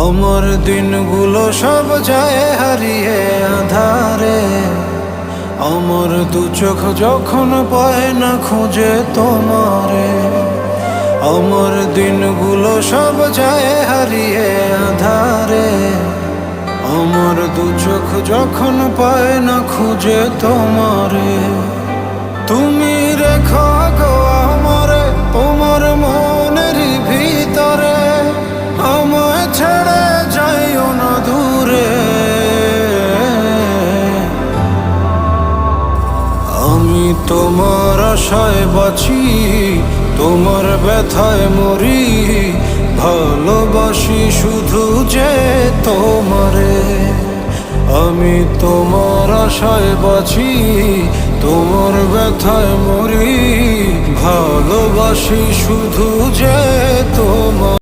আমার দিনগুলো সব যায় হারিয়ে আধারে, আমার দু চোখ যখন পায় না খুঁজে তোমারে। আমার দিনগুলো সব যায় হারিয়ে আধারে, আমার দু চোখ যখন পায় না খুঁজে তোমারে। তুমি রেখো গো আমারে তোমার মনের ভিতরে, আমায় ছেড়ে যাইও না দূরে। আমি তোমার আশায় বাঁচি, তোমার ব্যথায় মরি, ভালোবাসি শুধু যে তোমারে। আমি তোমার আশায় বাঁচি, তোমার ব্যথায় মরি, ভালোবাসি শুধু যে তোমার।